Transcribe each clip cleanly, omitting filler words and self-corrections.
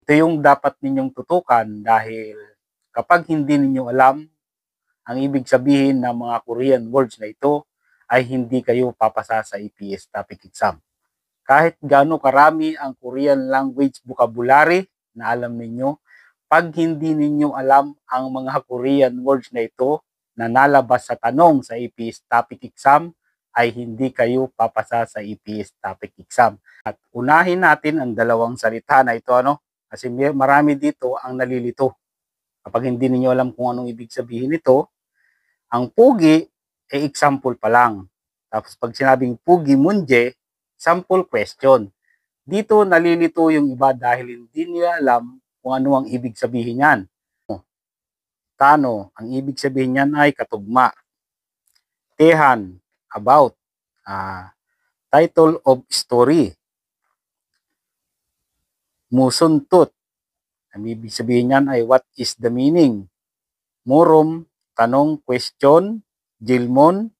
Ito yung dapat ninyong tutukan dahil kapag hindi ninyo alam ang ibig sabihin ng mga Korean words na ito, ay hindi kayo papasa sa EPS topic exam. Kahit gaano karami ang Korean language vocabulary na alam ninyo, pag hindi ninyo alam ang mga Korean words na ito na nalabas sa tanong sa EPS topic exam, ay hindi kayo papasa sa EPS topic exam. At unahin natin ang dalawang salita na ito, kasi marami dito ang nalilito. Kapag hindi niyo alam kung anong ibig sabihin nito, ang pugi ay example pa lang. Tapos pag sinabing pugi munje, sample question. Dito nalilito yung iba dahil hindi nila alam kung ano ang ibig sabihin niyan. Tano, ang ibig sabihin niyan ay katugma. Tehan, about. Title of story. Musuntut, ang ibig sabihin niyan ay what is the meaning. Murom, tanong, question. Jilmon,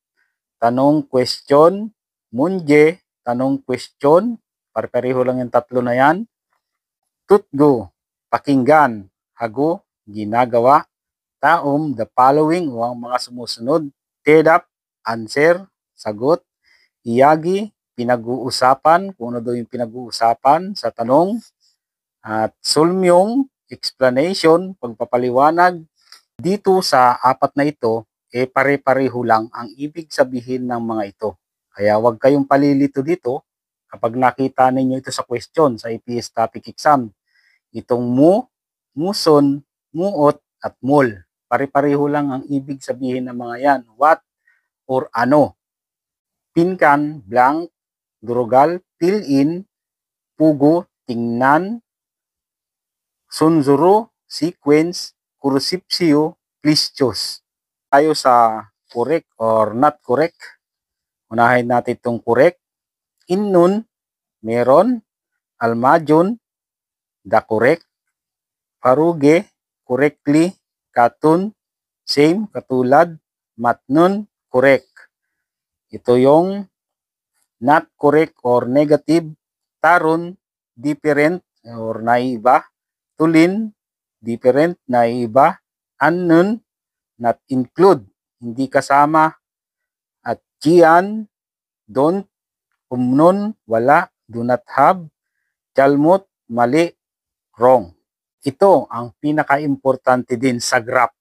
tanong, question. Munje, tanong, question. Pareho lang yung tatlo na yan. Tutgo, pakinggan. Hago, ginagawa. Taom, the following o ang mga sumusunod. Tedap, answer, sagot. Iyagi, pinag-uusapan, kung ano daw yung pinag-uusapan sa tanong. At sulmyong, explanation, pagpapaliwanag. Dito sa apat na ito, pare-pareho lang ang ibig sabihin ng mga ito. Kaya huwag kayong palilito dito kapag nakita ninyo ito sa question sa EPS topic exam. Itong mu, muson, muot, at mul. Pare-pareho lang ang ibig sabihin ng mga yan. What or ano. Pinkan, blank, durugal, fill in, pugo, tingnan, sunzuro, sequence, kursipsyo, please choose. Tayo sa correct or not correct. Unahin natin itong correct. Innun, meron. Almajon, the correct. Paruge, correctly. Katun, same, katulad. Matnun, correct. Ito yung not correct or negative. Tarun, different or naiba. Tulin, different, naiba. Unknown, not include, hindi kasama. At Gian, don't. Umnon, wala. Do not have. Chalmut, mali. Wrong. Ito ang pinaka-importante din sa graph.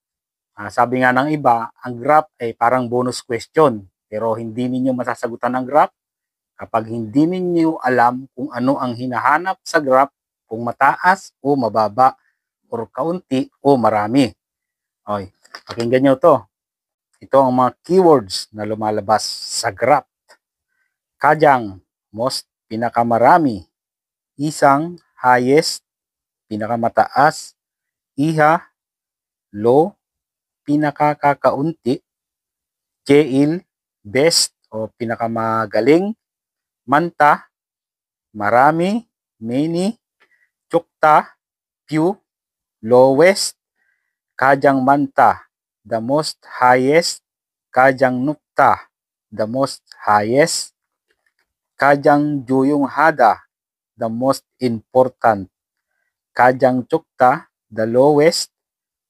Sabi nga ng iba, ang graph ay parang bonus question. Pero hindi ninyo masasagutan ang graph kapag hindi ninyo alam kung ano ang hinahanap sa graph, kung mataas o mababa, or kaunti o marami. Okay, pakinggan nyo to. Ito ang mga keywords na lumalabas sa graph. Kajang, most, pinakamarami. Isang, highest, pinakamataas. Iha, low, pinakakaunti. Jail, best o pinakamagaling. Manta, marami, many. Chukta, few, lowest. Kajang manta, the most highest. Kajang nukta, the most highest. Kajang juyong hada, the most important. Kajang chukta, the lowest.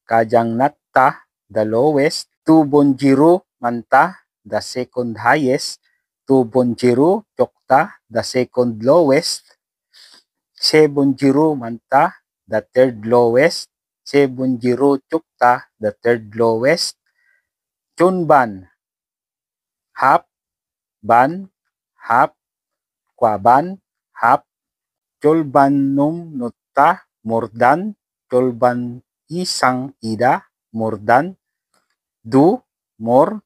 Kajang natta, the lowest. Tubonjiro manta, the second highest. Tubonjiro chukta, the second lowest. Sebonjiro manta, the third lowest. Sebonjiro chukta, the third lowest. Chunban, half. Ban, half. Kwaban, half. Cholban num nutta, more than. Cholban isang ida, more than. Do, more.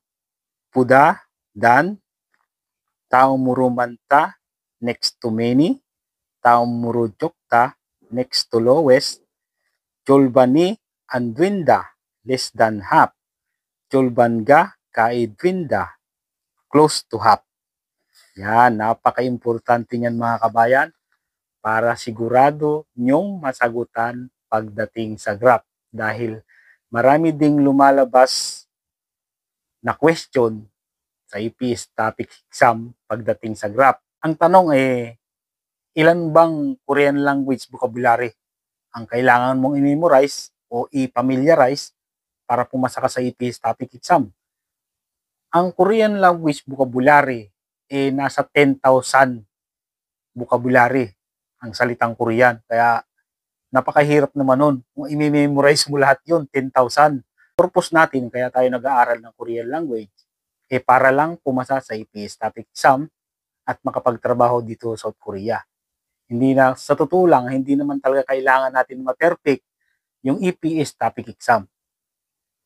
Puda, than. Tao murumanta, next to many. Tao murujokta, next to lowest. Cholbani andwinda, less than half. Cholbanga kaidwinda, close to half. Yan, napaka-importante niyan mga kabayan para sigurado nyong masagutan pagdating sa graph. Dahil marami ding lumalabas na question sa EPS topic exam pagdating sa graph. Ang tanong ilan bang Korean language vocabulary ang kailangan mong i-memorize o i-familiarize para pumasa ka sa EPS topic exam. Ang Korean language vocabulary nasa 10,000 vocabulary ang salitang Korean. Kaya napakahirap naman nun. Kung i-memorize mo lahat yun, 10,000. Purpose natin, kaya tayo nag-aaral ng Korean language, para lang pumasa sa EPS topic exam at makapagtrabaho dito sa South Korea. Hindi na, sa totoo lang, hindi naman talaga kailangan natin ma-perfect yung EPS topic exam.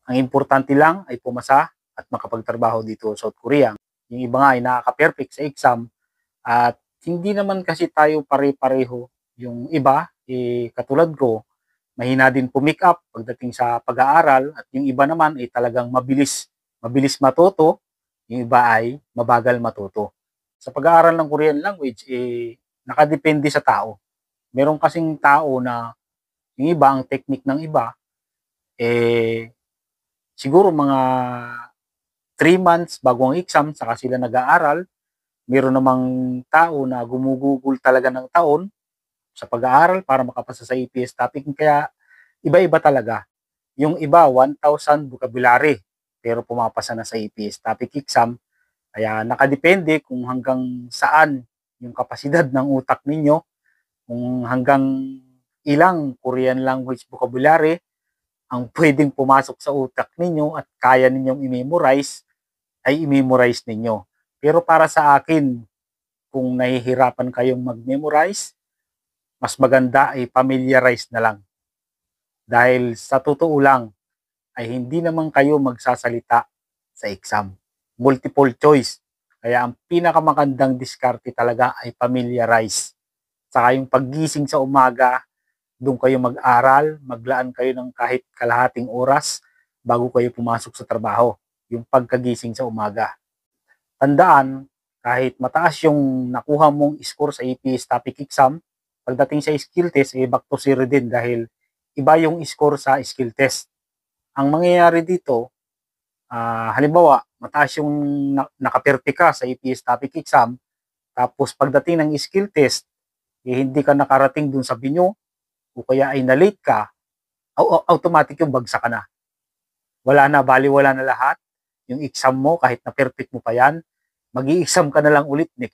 Ang importante lang ay pumasa at makapagtrabaho dito sa South Korea. Yung iba nga ay nakaka-perfect sa exam at hindi naman kasi tayo pare-pareho. Yung iba, katulad ko, mahina din pumick up pagdating sa pag-aaral at yung iba naman ay talagang mabilis matuto, yung iba ay mabagal matuto. Sa pag-aaral ng Korean language, nakadepende sa tao. Meron kasing tao na yung iba, ang technique ng iba, siguro mga 3 months bago ang exam, saka sila nag-aaral. Meron namang tao na gumugugol talaga ng taon sa pag-aaral para makapasa sa EPS topic. Kaya iba-iba talaga. Yung iba, 1,000 vocabulary, pero pumapasa na sa EPS topic exam. Kaya nakadepende kung hanggang saan yung kapasidad ng utak ninyo, kung hanggang ilang Korean language vocabulary ang pwedeng pumasok sa utak ninyo at kaya ninyong i-memorize, ay i-memorize ninyo. Pero para sa akin, kung nahihirapan kayong mag-memorize, mas maganda ay familiarize na lang. Dahil sa totoo lang, ay hindi naman kayo magsasalita sa exam. Multiple choice. Kaya ang pinakamagandang diskarte talaga ay familiarize. Saka yung paggising sa umaga, doon kayo mag-aral, maglaan kayo ng kahit kalahating oras bago kayo pumasok sa trabaho. Yung pagkagising sa umaga. Tandaan, kahit mataas yung nakuha mong score sa EPS topic exam, pagdating sa skill test, back to zero din dahil iba yung score sa skill test. Ang mangyayari dito, halimbawa, mataas yung nakaperte ka sa EPS topic exam, tapos pagdating ng skill test, hindi ka nakarating dun sa binyo, o kaya ay na-late ka, automatic yung bagsak ka na. Wala na, baliwala na lahat. Yung exam mo, kahit na perfect mo pa yan, mag-i-exam ka na lang ulit next